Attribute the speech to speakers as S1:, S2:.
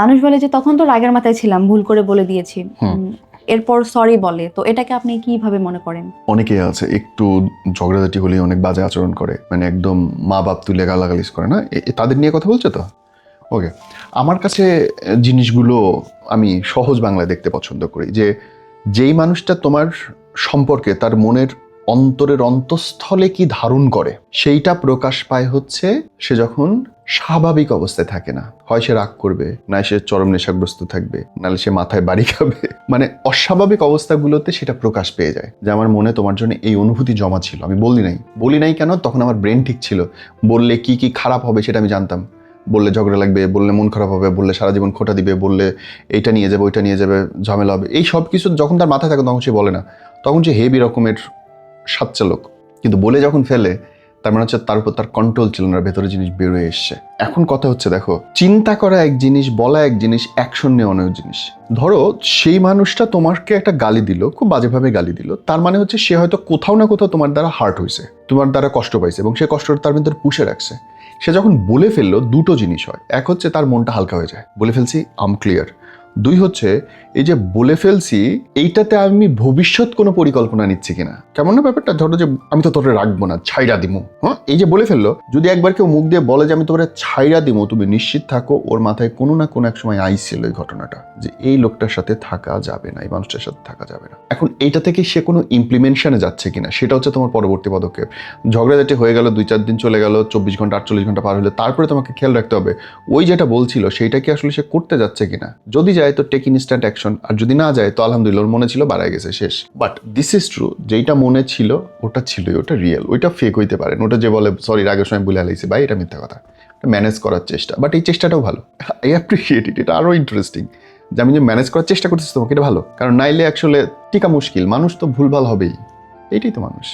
S1: মানুষ বলে যে তখন তো রাগের মাথায় ছিলাম, ভুল করে বলে দিয়েছি, এরপর সরি বলে, তো এটাকে আপনি কিভাবে মনে করেন?
S2: অনেকে আছে একটু ঝগড়াঝাটি হলে অনেক বাজে আচরণ করে, মানে একদম মা বাপ তুলে গালাগালিজ করে না, তাদের নিয়ে কথা বলছে তো। ওকে, আমার কাছে জিনিসগুলো আমি সহজ বাংলায় দেখতে পছন্দ করি, যে যেই মানুষটা তোমার সম্পর্কে তার মনের অন্তরের অন্তঃস্থলে কি ধারণ করে সেইটা প্রকাশ পায় হচ্ছে সে যখন স্বাভাবিক অবস্থায় থাকে না। হয় সে রাগ করবে, না সে চরম নেশাগ্রস্ত থাকবে, নাহলে সে মাথায় বাড়ি খাবে, মানে অস্বাভাবিক অবস্থাগুলোতে সেটা প্রকাশ পেয়ে যায় যে আমার মনে তোমার জন্য এই অনুভূতি জমা ছিল, আমি বলি নাই কেন, তখন আমার ব্রেন ঠিক ছিল, বললে কি কি খারাপ হবে সেটা আমি জানতাম, বললে ঝগড়া লাগবে, বললে মন খারাপ হবে, বললে সারা জীবন খোটা দিবে, বললে এইটা নিয়ে যাবে ওইটা নিয়ে যাবে, ঝামেলা হবে, এই সব কিছু যখন তার মাথায় থাকে তখন সে বলে না, তখন সে হেভি রকমের সাচ্চা লোক। কিন্তু বলে যখন ফেলে তার মানে হচ্ছে তার উপর তার কন্ট্রোল ছিল না, ভেতরে জিনিস বেরোয় এসছে। এখন কথা হচ্ছে দেখো, চিন্তা করা এক জিনিস, বলা এক জিনিস, অ্যাকশন নেওয়া অনেক জিনিস। ধরো সেই মানুষটা তোমাকে একটা গালি দিল, খুব বাজেভাবে গালি দিল, তার মানে হচ্ছে সে হয়তো কোথাও না কোথাও তোমার দ্বারা হার্ট হয়েছে, তোমার দ্বারা কষ্ট পাইছে, এবং সে কষ্টটা তার ভিতরে পুষে রাখছে। সে যখন বলে ফেললো দুটো জিনিস হয়, এক হচ্ছে তার মনটা হালকা হয়ে যায়, বলে ফেলছি আম ক্লিয়ার। দুই হচ্ছে এই যে বলে ফেলছি এইটাতে আমি ভবিষ্যৎ কোনো পরিকল্পনা নিচ্ছি কিনা। কেমন না ব্যাপারটা, ধরো যে আমি তো তোরে রাখবো না, ছাইড়া দিমু, হ্যাঁ, এই যে বলে ফেললো, যদি একবার কেউ মুখ দিয়ে বলে যে আমি তোরে ছাইড়া দিমু, তুমি নিশ্চিত থাকো ওর মাথায় কোনো না কোনো এক সময় আইছিল এই ঘটনাটা, যে এই লোকটার সাথে থাকা যাবে না, এই মানুষটার সাথে থাকা যাবে না। এখন এইটা থেকে সে কোনো ইমপ্লিমেন্টেশনে যাচ্ছে কিনা সেটা হচ্ছে তোমার পরবর্তী পদক্ষেপ। ঝগড়াঝাটি হয়ে গেল, 2-4 দিন চলে গেল, 24 ঘন্টা 48 ঘন্টা পার হলে তারপরে তোমাকে খেয়াল রাখতে হবে ওই যেটা বলছিল সেইটা কি আসলে সে করতে যাচ্ছে কিনা। যদি যায় তো টেক ইনস্ট্যান্ট অ্যাকশন, আর যদি না যায় তো আলহামদুলিল্লাহ, ওর মনে ছিল বাড়ায় গেছে, শেষ। বাট দিস ইজ ট্রু, যেইটা মনে ছিল ওটা ছিলই, ওটা রিয়েল, ওইটা ফেক হইতে পারে। ওটা যে বলে সরি রাগের সময় বলে হালাইছে, ভাই এটা মিথ্যা কথা, ম্যানেজ করার চেষ্টা, বাট এই চেষ্টাটাও ভালো, আই অ্যাপ্রিসিয়েট ইট, এটা আরও ইন্টারেস্টিং যে আমি যে ম্যানেজ করার চেষ্টা করতেছি তোমাকে, এটা ভালো, কারণ নাইলে আসলে টিকা মুশকিল, মানুষ তো ভুলভাল হবেই, এইটাই তো মানুষ।